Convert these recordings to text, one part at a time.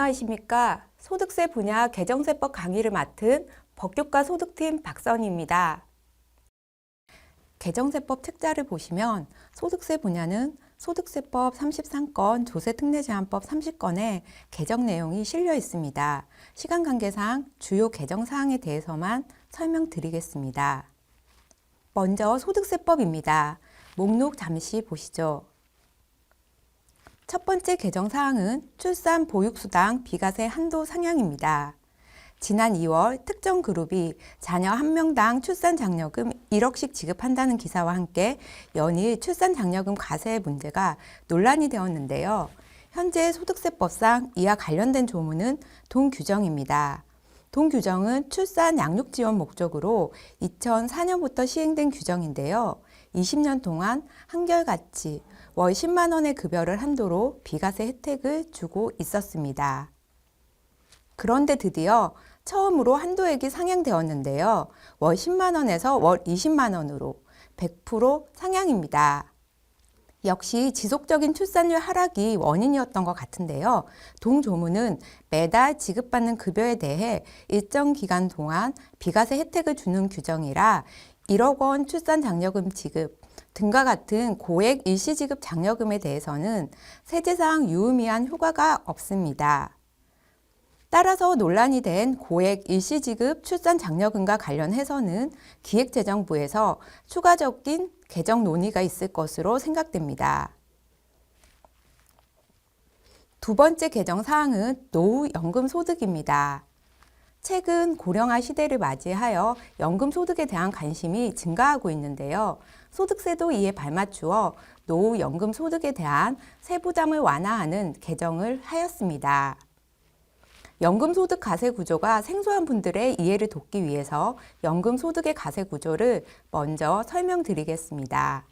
안녕하십니까. 소득세 분야 개정세법 강의를 맡은 법교과 소득팀 박선희입니다. 개정세법 책자를 보시면 소득세 분야는 소득세법 33건, 조세특례제한법 30건에 개정 내용이 실려 있습니다. 시간 관계상 주요 개정 사항에 대해서만 설명드리겠습니다. 먼저 소득세법입니다. 목록 잠시 보시죠. 첫 번째 개정 사항은 출산 보육수당 비과세 한도 상향입니다. 지난 2월 특정 그룹이 자녀 1명당 출산 장려금 1억씩 지급한다는 기사와 함께 연일 출산 장려금 과세 문제가 논란이 되었는데요. 현재 소득세법상 이와 관련된 조문은 동규정입니다. 동규정은 출산 양육 지원 목적으로 2004년부터 시행된 규정인데요. 20년 동안 한결같이 월 10만 원의 급여를 한도로 비과세 혜택을 주고 있었습니다. 그런데 드디어 처음으로 한도액이 상향되었는데요. 월 10만 원에서 월 20만 원으로 100% 상향입니다. 역시 지속적인 출산율 하락이 원인이었던 것 같은데요. 동조문은 매달 지급받는 급여에 대해 일정 기간 동안 비과세 혜택을 주는 규정이라 1억 원 출산 장려금 지급 등과 같은 고액 일시지급 장려금에 대해서는 세제상 유의미한 효과가 없습니다. 따라서 논란이 된 고액 일시지급 출산 장려금과 관련해서는 기획재정부에서 추가적인 개정 논의가 있을 것으로 생각됩니다. 두 번째 개정 사항은 노후연금 소득입니다. 최근 고령화 시대를 맞이하여 연금 소득에 대한 관심이 증가하고 있는데요. 소득세도 이에 발맞추어 노후연금 소득에 대한 세부담을 완화하는 개정을 하였습니다. 연금소득 과세 구조가 생소한 분들의 이해를 돕기 위해서 연금소득의 과세 구조를 먼저 설명드리겠습니다.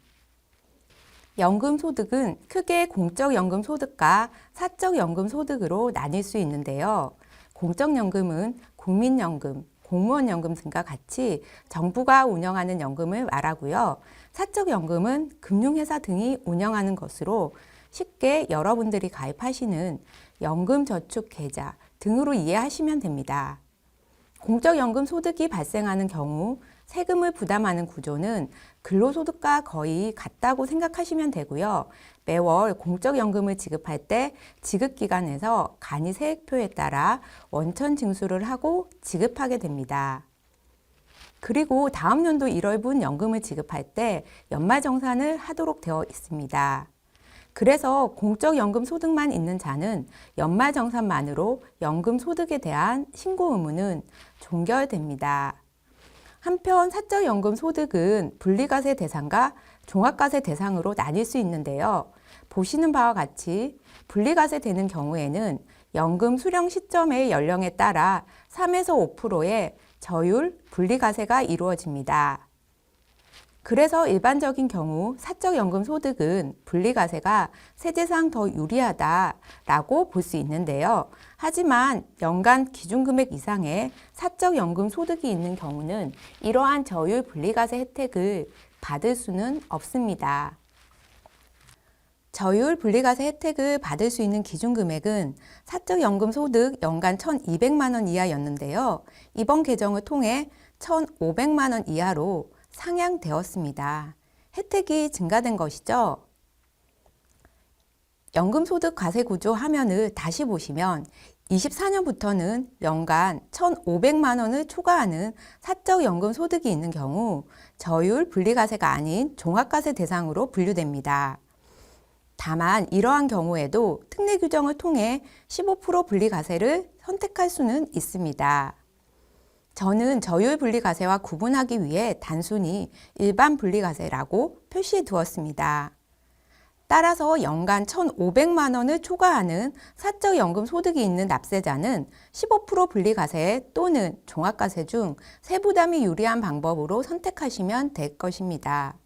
연금소득은 크게 공적연금소득과 사적연금소득으로 나뉠 수 있는데요. 공적연금은 국민연금, 공무원연금 등과 같이 정부가 운영하는 연금을 말하고요. 사적연금은 금융회사 등이 운영하는 것으로 쉽게 여러분들이 가입하시는 연금저축계좌 등으로 이해하시면 됩니다. 공적연금 소득이 발생하는 경우 세금을 부담하는 구조는 근로소득과 거의 같다고 생각하시면 되고요. 매월 공적연금을 지급할 때 지급기간에서 간이 세액표에 따라 원천 징수를 하고 지급하게 됩니다. 그리고 다음 연도 1월분 연금을 지급할 때 연말정산을 하도록 되어 있습니다. 그래서 공적연금 소득만 있는 자는 연말정산만으로 연금 소득에 대한 신고 의무는 종결됩니다. 한편 사적연금 소득은 분리과세 대상과 종합과세 대상으로 나뉠 수 있는데요. 보시는 바와 같이 분리과세 되는 경우에는 연금 수령 시점의 연령에 따라 3에서 5%의 저율 분리과세가 이루어집니다. 그래서 일반적인 경우 사적연금 소득은 분리과세가 세제상 더 유리하다라고 볼 수 있는데요. 하지만 연간 기준금액 이상의 사적연금 소득이 있는 경우는 이러한 저율 분리과세 혜택을 받을 수는 없습니다. 저율 분리과세 혜택을 받을 수 있는 기준금액은 사적연금 소득 연간 1,200만 원 이하였는데요. 이번 개정을 통해 1,500만 원 이하로 상향되었습니다. 혜택이 증가된 것이죠. 연금소득 과세 구조 화면을 다시 보시면 24년부터는 연간 1,500만 원을 초과하는 사적연금 소득이 있는 경우 저율 분리과세가 아닌 종합과세 대상으로 분류됩니다. 다만 이러한 경우에도 특례 규정을 통해 15% 분리과세를 선택할 수는 있습니다. 저는 저율 분리과세와 구분하기 위해 단순히 일반 분리과세라고 표시해 두었습니다. 따라서 연간 1,500만 원을 초과하는 사적연금 소득이 있는 납세자는 15% 분리과세 또는 종합과세 중 세부담이 유리한 방법으로 선택하시면 될 것입니다.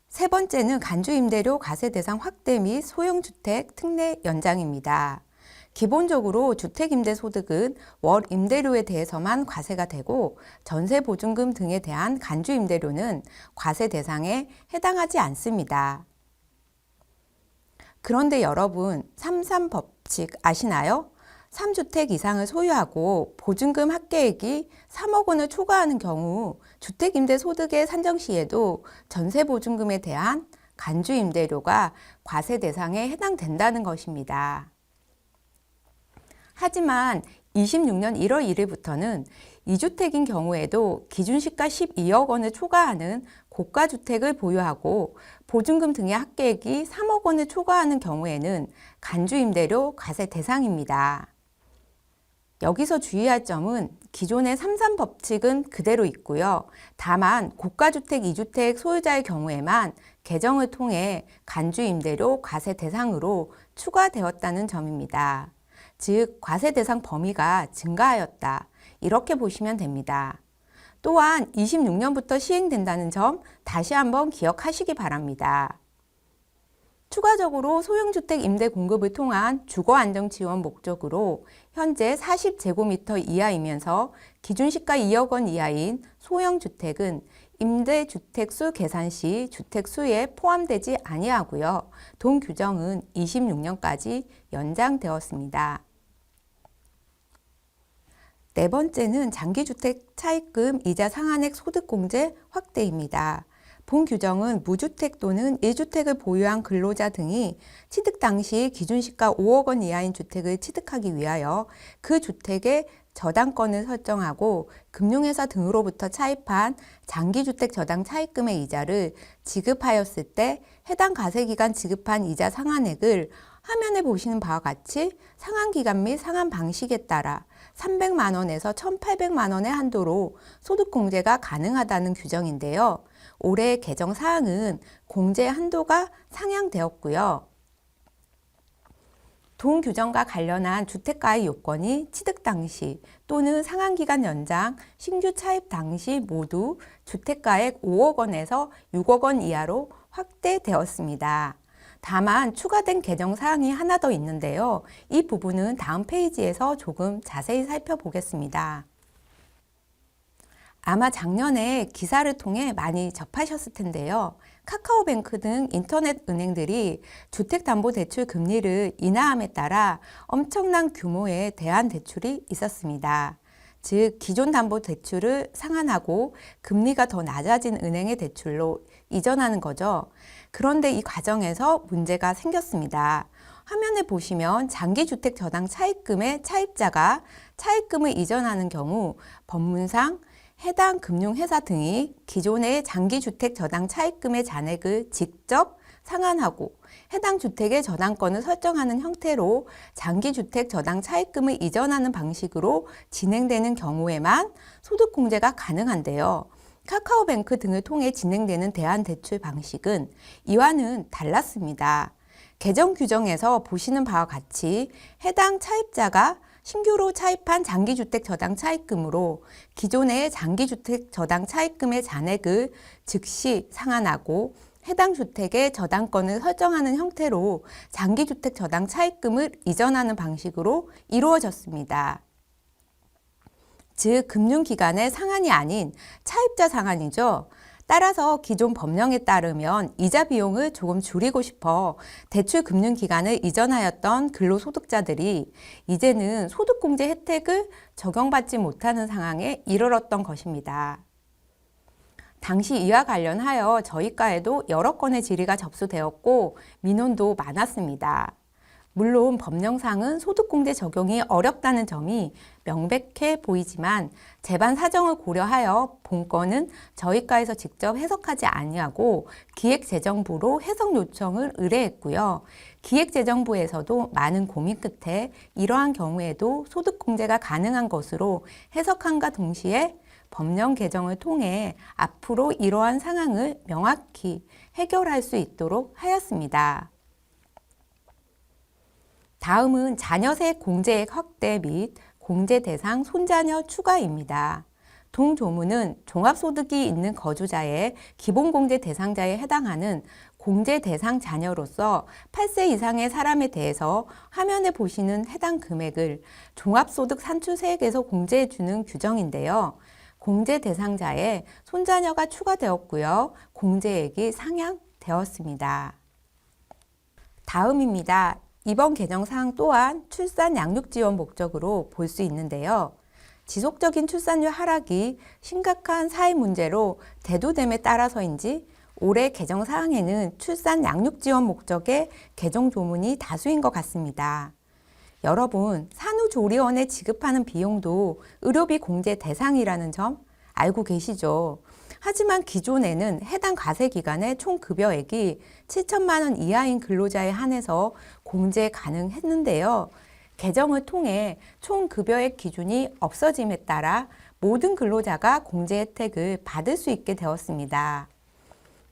세 번째는 간주임대료 과세 대상 확대 및 소형주택 특례 연장입니다. 기본적으로 주택임대소득은 월 임대료에 대해서만 과세가 되고 전세보증금 등에 대한 간주임대료는 과세 대상에 해당하지 않습니다. 그런데 여러분, 3.3 법칙 아시나요? 3주택 이상을 소유하고 보증금 합계액이 3억 원을 초과하는 경우 주택임대소득의 산정 시에도 전세보증금에 대한 간주임대료가 과세 대상에 해당된다는 것입니다. 하지만 26년 1월 1일부터는 2주택인 경우에도 기준시가 12억 원을 초과하는 고가주택을 보유하고 보증금 등의 합계액이 3억 원을 초과하는 경우에는 간주임대료 과세 대상입니다. 여기서 주의할 점은 기존의 3.3 법칙은 그대로 있고요. 다만 고가주택 2주택 소유자의 경우에만 개정을 통해 간주임대료 과세 대상으로 추가되었다는 점입니다. 즉, 과세 대상 범위가 증가하였다. 이렇게 보시면 됩니다. 또한 26년부터 시행된다는 점 다시 한번 기억하시기 바랍니다. 추가적으로 소형주택 임대 공급을 통한 주거안정 지원 목적으로 현재 40제곱미터 이하이면서 기준시가 2억 원 이하인 소형주택은 임대주택수 계산 시 주택수에 포함되지 아니하고요. 동 규정은 26년까지 연장되었습니다. 네 번째는 장기주택 차입금 이자 상한액 소득공제 확대입니다. 본 규정은 무주택 또는 1주택을 보유한 근로자 등이 취득 당시 기준시가 5억 원 이하인 주택을 취득하기 위하여 그 주택의 저당권을 설정하고 금융회사 등으로부터 차입한 장기주택 저당 차입금의 이자를 지급하였을 때 해당 과세기간 지급한 이자 상한액을 화면에 보시는 바와 같이 상한기간 및 상한 방식에 따라 300만 원에서 1,800만 원의 한도로 소득공제가 가능하다는 규정인데요. 올해 개정 사항은 공제 한도가 상향되었고요. 동 규정과 관련한 주택가의 요건이 취득 당시 또는 상한기간 연장, 신규 차입 당시 모두 주택가액 5억 원에서 6억 원 이하로 확대되었습니다. 다만 추가된 개정 사항이 하나 더 있는데요. 이 부분은 다음 페이지에서 조금 자세히 살펴보겠습니다. 아마 작년에 기사를 통해 많이 접하셨을 텐데요. 카카오뱅크 등 인터넷 은행들이 주택담보대출 금리를 인하함에 따라 엄청난 규모의 대안대출이 있었습니다. 즉, 기존 담보대출을 상환하고 금리가 더 낮아진 은행의 대출로 이전하는 거죠. 그런데 이 과정에서 문제가 생겼습니다. 화면에 보시면 장기주택 저당 차입금의 차입자가 차입금을 이전하는 경우 법문상 해당 금융회사 등이 기존의 장기주택 저당 차입금의 잔액을 직접 상환하고 해당 주택의 저당권을 설정하는 형태로 장기주택 저당 차입금을 이전하는 방식으로 진행되는 경우에만 소득공제가 가능한데요. 카카오뱅크 등을 통해 진행되는 대안대출 방식은 이와는 달랐습니다. 개정 규정에서 보시는 바와 같이 해당 차입자가 신규로 차입한 장기주택 저당 차입금으로 기존의 장기주택 저당 차입금의 잔액을 즉시 상환하고 해당 주택의 저당권을 설정하는 형태로 장기주택 저당 차입금을 이전하는 방식으로 이루어졌습니다. 즉, 금융기관의 상한이 아닌 차입자 상한이죠. 따라서 기존 법령에 따르면 이자 비용을 조금 줄이고 싶어 대출 금융기관을 이전하였던 근로소득자들이 이제는 소득공제 혜택을 적용받지 못하는 상황에 이르렀던 것입니다. 당시 이와 관련하여 저희과에도 여러 건의 질의가 접수되었고 민원도 많았습니다. 물론 법령상은 소득공제 적용이 어렵다는 점이 명백해 보이지만 재반 사정을 고려하여 본건은 저희과에서 직접 해석하지 아니하고 기획재정부로 해석 요청을 의뢰했고요. 기획재정부에서도 많은 고민 끝에 이러한 경우에도 소득공제가 가능한 것으로 해석함과 동시에 법령 개정을 통해 앞으로 이러한 상황을 명확히 해결할 수 있도록 하였습니다. 다음은 자녀세 공제액 확대 및 공제 대상 손자녀 추가입니다. 동조문은 종합소득이 있는 거주자의 기본공제 대상자에 해당하는 공제 대상 자녀로서 8세 이상의 사람에 대해서 화면에 보시는 해당 금액을 종합소득 산출세액에서 공제해주는 규정인데요. 공제 대상자에 손자녀가 추가되었고요. 공제액이 상향되었습니다. 다음입니다. 이번 개정사항 또한 출산 양육 지원 목적으로 볼 수 있는데요. 지속적인 출산율 하락이 심각한 사회 문제로 대두됨에 따라서인지 올해 개정사항에는 출산 양육 지원 목적의 개정 조문이 다수인 것 같습니다. 여러분, 산후조리원에 지급하는 비용도 의료비 공제 대상이라는 점 알고 계시죠? 하지만 기존에는 해당 과세기간의 총 급여액이 7천만 원 이하인 근로자에 한해서 공제 가능했는데요. 개정을 통해 총 급여액 기준이 없어짐에 따라 모든 근로자가 공제 혜택을 받을 수 있게 되었습니다.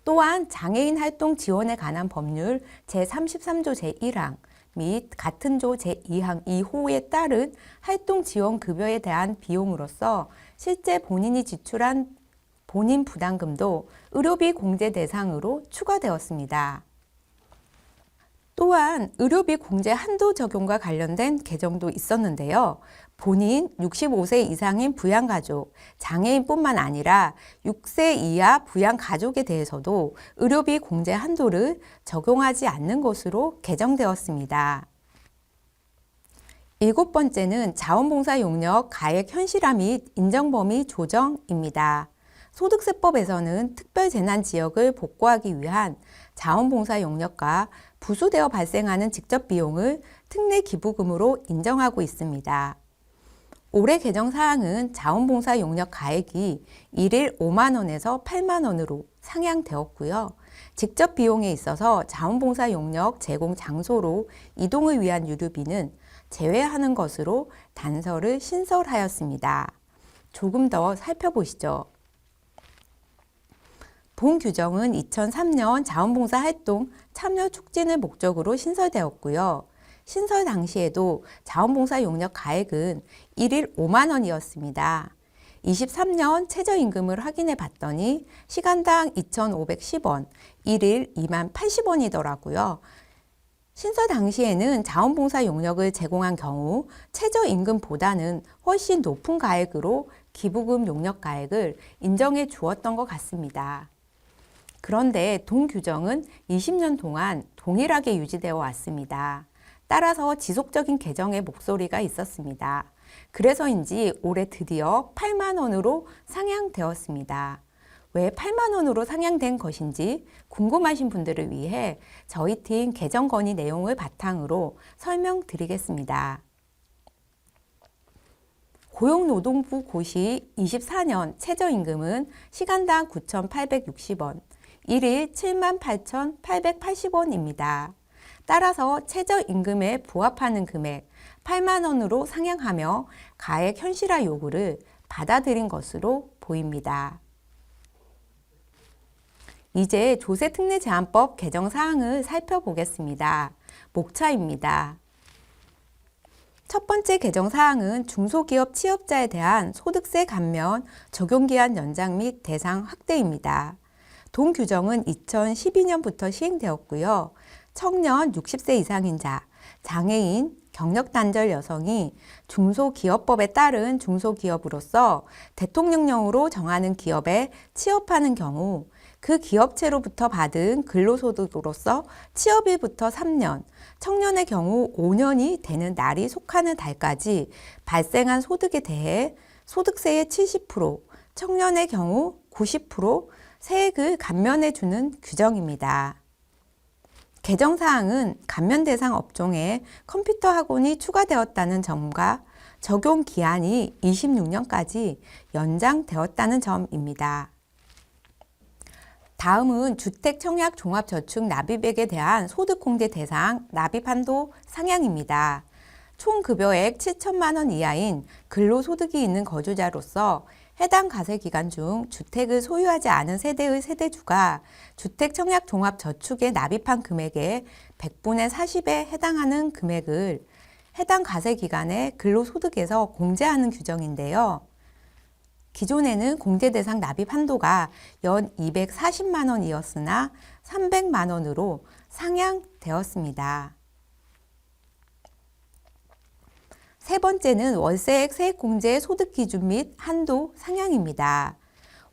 또한 장애인 활동 지원에 관한 법률 제33조 제1항 및 같은 조 제2항 2호에 따른 활동 지원 급여에 대한 비용으로서 실제 본인이 지출한 본인 부담금도 의료비 공제 대상으로 추가되었습니다. 또한 의료비 공제 한도 적용과 관련된 개정도 있었는데요. 본인 65세 이상인 부양가족, 장애인뿐만 아니라 6세 이하 부양가족에 대해서도 의료비 공제 한도를 적용하지 않는 것으로 개정되었습니다. 7번째는 자원봉사 용역 가액 현실화 및 인정 범위 조정입니다. 소득세법에서는 특별재난지역을 복구하기 위한 자원봉사 용역과 부수되어 발생하는 직접 비용을 특례 기부금으로 인정하고 있습니다. 올해 개정 사항은 자원봉사 용역 가액이 1일 5만 원에서 8만 원으로 상향되었고요. 직접 비용에 있어서 자원봉사 용역 제공 장소로 이동을 위한 유류비는 제외하는 것으로 단서를 신설하였습니다. 조금 더 살펴보시죠. 본 규정은 2003년 자원봉사 활동 참여 촉진을 목적으로 신설되었고요. 신설 당시에도 자원봉사 용역 가액은 1일 5만 원이었습니다. 23년 최저임금을 확인해 봤더니 시간당 2,510원, 1일 2만 80원이더라고요. 신설 당시에는 자원봉사 용역을 제공한 경우 최저임금보다는 훨씬 높은 가액으로 기부금 용역 가액을 인정해 주었던 것 같습니다. 그런데 동 규정은 20년 동안 동일하게 유지되어 왔습니다. 따라서 지속적인 개정의 목소리가 있었습니다. 그래서인지 올해 드디어 8만 원으로 상향되었습니다. 왜 8만 원으로 상향된 것인지 궁금하신 분들을 위해 저희 팀 개정 건의 내용을 바탕으로 설명드리겠습니다. 고용노동부 고시 24년 최저임금은 시간당 9,860원, 1일 78,880원입니다. 따라서 최저임금에 부합하는 금액 8만 원으로 상향하며 가액 현실화 요구를 받아들인 것으로 보입니다. 이제 조세특례제한법 개정 사항을 살펴보겠습니다. 목차입니다. 첫 번째 개정 사항은 중소기업 취업자에 대한 소득세 감면 적용기한 연장 및 대상 확대입니다. 동 규정은 2012년부터 시행되었고요. 청년 60세 이상인 자, 장애인, 경력단절 여성이 중소기업법에 따른 중소기업으로서 대통령령으로 정하는 기업에 취업하는 경우 그 기업체로부터 받은 근로소득으로서 취업일부터 3년, 청년의 경우 5년이 되는 날이 속하는 달까지 발생한 소득에 대해 소득세의 70%, 청년의 경우 90% 세액을 감면해주는 규정입니다. 개정사항은 감면 대상 업종에 컴퓨터 학원이 추가되었다는 점과 적용 기한이 26년까지 연장되었다는 점입니다. 다음은 주택청약종합저축 납입액에 대한 소득공제 대상 납입한도 상향입니다. 총 급여액 7천만 원 이하인 근로소득이 있는 거주자로서 해당 과세기간 중 주택을 소유하지 않은 세대의 세대주가 주택청약종합저축에 납입한 금액의 100분의 40에 해당하는 금액을 해당 과세기간의 근로소득에서 공제하는 규정인데요. 기존에는 공제 대상 납입 한도가 연 240만 원이었으나 300만 원으로 상향되었습니다. 세 번째는 월세액 세액공제 소득 기준 및 한도 상향입니다.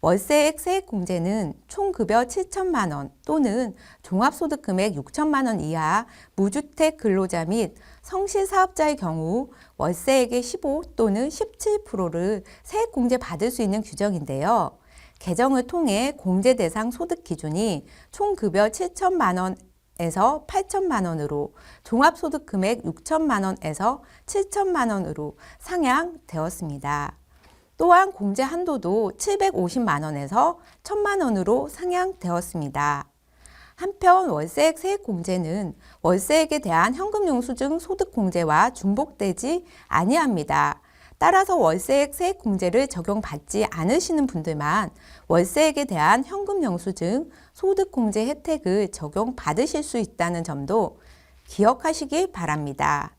월세액 세액공제는 총급여 7천만 원 또는 종합소득금액 6천만 원 이하 무주택 근로자 및 성실사업자의 경우 월세액의 15 또는 17%를 세액공제 받을 수 있는 규정인데요. 개정을 통해 공제 대상 소득 기준이 총급여 7천만 원에서 8천만 원으로 종합소득 금액 6천만 원에서 7천만 원으로 상향되었습니다. 또한 공제 한도도 750만 원에서 1,000만 원으로 상향되었습니다. 한편 월세액 세액공제는 월세액에 대한 현금영수증 소득공제와 중복되지 아니합니다. 따라서 월세액 세액공제를 적용받지 않으시는 분들만 월세액에 대한 현금영수증 소득공제 혜택을 적용받으실 수 있다는 점도 기억하시길 바랍니다.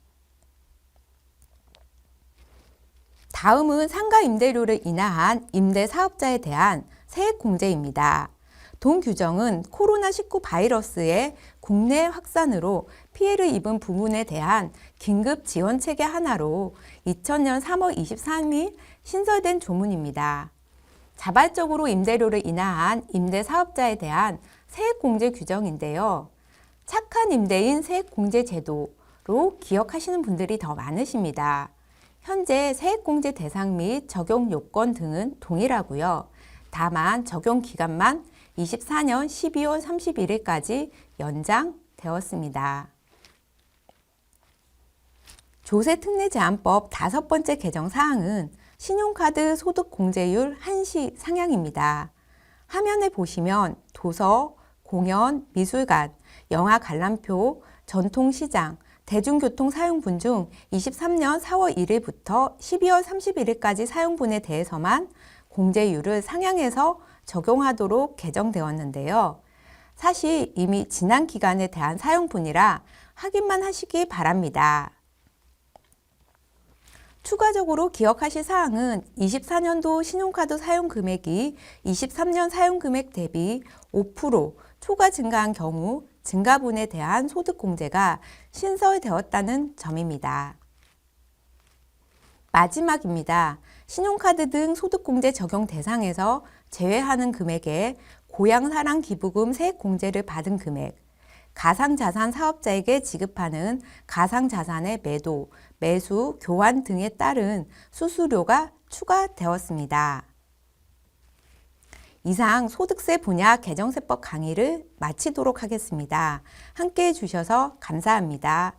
다음은 상가 임대료를 인하한 임대사업자에 대한 세액공제입니다. 동 규정은 코로나19 바이러스의 국내 확산으로 피해를 입은 부문에 대한 긴급 지원 체계 하나로 2000년 3월 23일 신설된 조문입니다. 자발적으로 임대료를 인하한 임대사업자에 대한 세액공제 규정인데요. 착한 임대인 세액공제 제도로 기억하시는 분들이 더 많으십니다. 현재 세액공제 대상 및 적용 요건 등은 동일하고요. 다만 적용 기간만 24년 12월 31일까지 연장되었습니다. 조세특례제한법 5번째 개정 사항은 신용카드 소득공제율 한시 상향입니다. 화면에 보시면 도서, 공연, 미술관, 영화 관람표, 전통시장, 대중교통 사용분 중 23년 4월 1일부터 12월 31일까지 사용분에 대해서만 공제율을 상향해서 적용하도록 개정되었는데요. 사실 이미 지난 기간에 대한 사용분이라 확인만 하시기 바랍니다. 추가적으로 기억하실 사항은 24년도 신용카드 사용 금액이 23년 사용 금액 대비 5% 초과 증가한 경우 증가분에 대한 소득공제가 신설되었다는 점입니다. 마지막입니다. 신용카드 등 소득공제 적용 대상에서 제외하는 금액에 고향사랑기부금 세액공제를 받은 금액, 가상자산 사업자에게 지급하는 가상자산의 매도, 매수, 교환 등에 따른 수수료가 추가되었습니다. 이상 소득세 분야 개정세법 강의를 마치도록 하겠습니다. 함께해 주셔서 감사합니다.